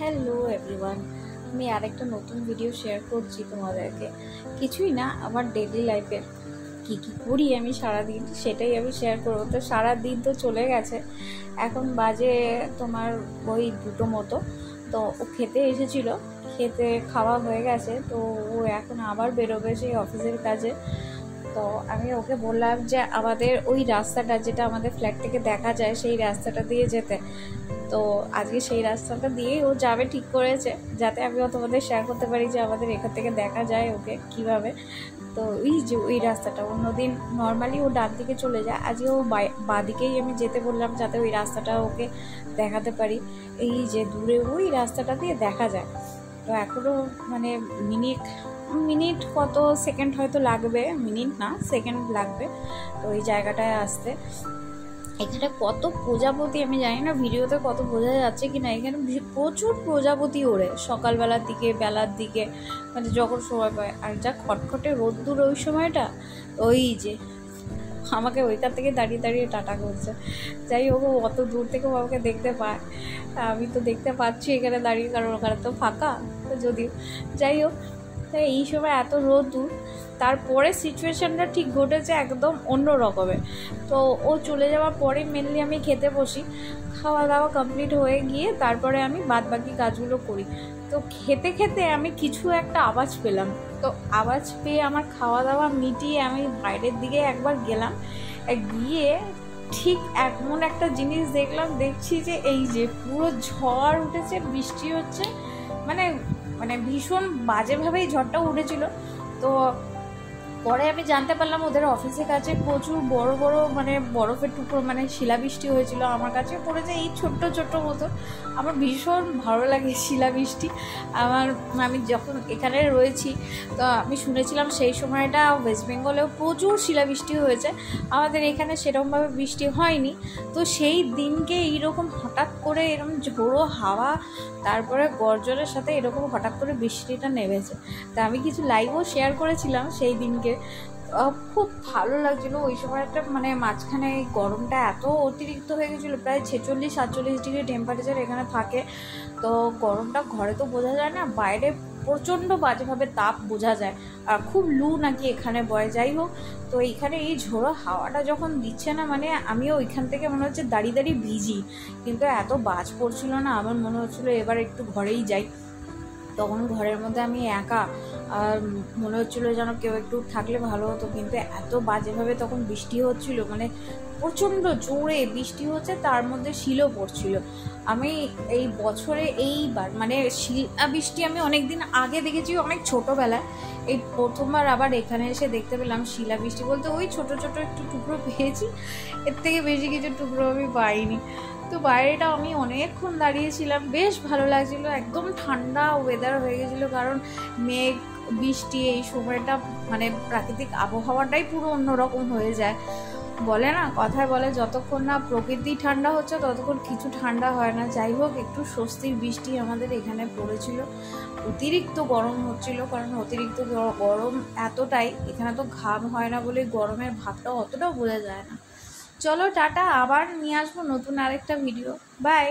Hello everyone, আমি আরেকটা নতুন ভিডিও শেয়ার করছি তোমাদেরকে। কিছুই না, আমার ডেইলি লাইফের কী কী করি আমি সারাদিন সেটাই আমি শেয়ার করবো। তো সারাদিন তো চলে গেছে, এখন বাজে তোমার ওই 2টো মতো। তো ও খেতে এসেছিল, খেতে খাওয়া হয়ে গেছে, তো ও এখন আবার বেরোবে সেই অফিসের কাজে। তো আমি ওকে বললাম যে আমাদের ওই রাস্তাটা যেটা আমাদের ফ্ল্যাট থেকে দেখা যায় সেই রাস্তাটা দিয়ে যেতে। তো আজকে সেই রাস্তাটা দিয়েই ও যাবে ঠিক করেছে, যাতে আমিও তোমাদের শেয়ার করতে পারি যে আমাদের এখান থেকে দেখা যায় ওকে কিভাবে। তো ওই যে ওই রাস্তাটা, অন্যদিন নর্মালি ও ডান দিকে চলে যায়, আজকে ও বাঁ দিকেই আমি যেতে বললাম যাতে ওই রাস্তাটা ওকে দেখাতে পারি। এই যে দূরে ওই রাস্তাটা দিয়ে দেখা যায়। তো এখনও মানে মিনিট মিনিট কত সেকেন্ড হয়তো লাগবে, মিনিট না সেকেন্ড লাগবে তো ওই জায়গাটায় আসতে। এখানে কত প্রজাপতি আমি জানি না ভিডিওতে কত বোঝা যাচ্ছে কি না, এখানে প্রচুর প্রজাপতি ওড়ে সকালবেলার দিকে, বেলার দিকে, মানে যখন সময় পায়। আর যা খটখটে রোদ্দুর ওই সময়টা, ওই যে আমাকে ওইখান থেকে দাঁড়িয়ে দাঁড়িয়ে টাটা করছে। যাই হোক, অত দূর থেকে আমাকে দেখতে পায়, আমি তো দেখতে পাচ্ছি এখানে দাঁড়িয়ে, কারণ ওখানে তো ফাঁকা। তো যদিও যাই হোক, তাই এই সময় এত রোদ্দুর। তারপরে সিচুয়েশানটা ঠিক ঘটেছে একদম অন্য রকমের। তো ও চলে যাওয়ার পরে মেনলি আমি খেতে বসি, খাওয়া দাওয়া কমপ্লিট হয়ে গিয়ে তারপরে আমি বাদ বাকি কাজগুলো করি। তো খেতে খেতে আমি কিছু একটা আওয়াজ পেলাম। তো আওয়াজ পেয়ে আমার খাওয়া দাওয়া মিটিয়ে আমি বাইরের দিকে একবার গেলাম, গিয়ে ঠিক এমন একটা জিনিস দেখছি যে এই যে পুরো ঝড় উঠেছে, বৃষ্টি হচ্ছে, মানে মানে ভীষণ বাজেভাবেই ঝড়টা উঠেছিল। তো পরে আমি জানতে পারলাম ওদের অফিসের কাছে প্রচুর বড় বড় মানে বরফের টুকরো, মানে শিলাবৃষ্টি হয়েছিল। আমার কাছে পড়েছে এই ছোট্ট ছোট্ট মতো। আমার ভীষণ ভালো লাগে শিলাবৃষ্টি। আমি যখন এখানে রয়েছি, তো আমি শুনেছিলাম সেই সময়টা ওয়েস্ট বেঙ্গলেও প্রচুর শিলাবৃষ্টি হয়েছে, আমাদের এখানে সেরকমভাবে বৃষ্টি হয়নি। তো সেই দিনকে এইরকম হঠাৎ করে এরকম ঝোড়ো হাওয়া, তারপরে গর্জনের সাথে এরকম হঠাৎ করে বৃষ্টিটা নেমেছে। তা আমি কিছু লাইভও শেয়ার করেছিলাম সেই দিনকে। খুব ভালো লাগছিলো ওই সময়টা, মানে মাঝখানে এই গরমটা এত অতিরিক্ত হয়ে গেছিলো, প্রায় 46-47 ডিগ্রি টেম্পারেচার এখানে থাকে। তো গরমটা ঘরে তো বোঝা যায় না, বাইরে প্রচণ্ড বাজেভাবে তাপ বোঝা যায়। আর খুব লু নাকি এখানে বয়। যাই হোক, তো এইখানে এই ঝোড়ো হাওয়াটা যখন দিচ্ছে না, মানে আমিও ওইখান থেকে মনে হচ্ছে দাঁড়িয়ে দাঁড়িয়ে ভিজি, কিন্তু এত বাজ পড়ছিল না, আমার মনে হচ্ছিলো এবার একটু ঘরেই যাই। তখন ঘরের মধ্যে আমি একা, আর মনে হচ্ছিলো যেন কেউ একটু থাকলে ভালো হতো, কিন্তু এত বাজেভাবে তখন বৃষ্টি হচ্ছিল, মানে প্রচণ্ড জোরে বৃষ্টি হচ্ছে, তার মধ্যে শিলও পড়ছিল। আমি এই বছরে এইবার মানে শিলা বৃষ্টি আমি অনেক দিন আগে দেখেছি, অনেক ছোটোবেলায়। এই প্রথমবার আবার এখানে এসে দেখতে পেলাম শিলা বৃষ্টি। বলতে ওই ছোট ছোট একটু টুকরো পেয়েছি, এর থেকে বেশি কিছু টুকরো আমি পাইনি। তো বাইরেটা আমি অনেকক্ষণ দাঁড়িয়েছিলাম, বেশ ভালো লাগছিলো, একদম ঠান্ডা ওয়েদার হয়ে গেছিলো, কারণ মেঘ বৃষ্টি এই সময়টা মানে প্রাকৃতিক আবহাওয়াটাই পুরো অন্যরকম হয়ে যায়। বলে না, কথায় বলে যতক্ষণ না প্রকৃতি ঠান্ডা হচ্ছে ততক্ষণ কিছু ঠান্ডা হয় না। যাই হোক, একটু স্বস্তির বৃষ্টি আমাদের এখানে পড়েছিল। অতিরিক্ত গরম হচ্ছিল, কারণ অতিরিক্ত গরম এতটাই, এখানে তো ঘাম হয় না বলে গরমের ভাবটা অতটাও বোঝা যায় না। চলো টাটা, আবার নিয়ে আসবো নতুন আরেকটা ভিডিও। বাই।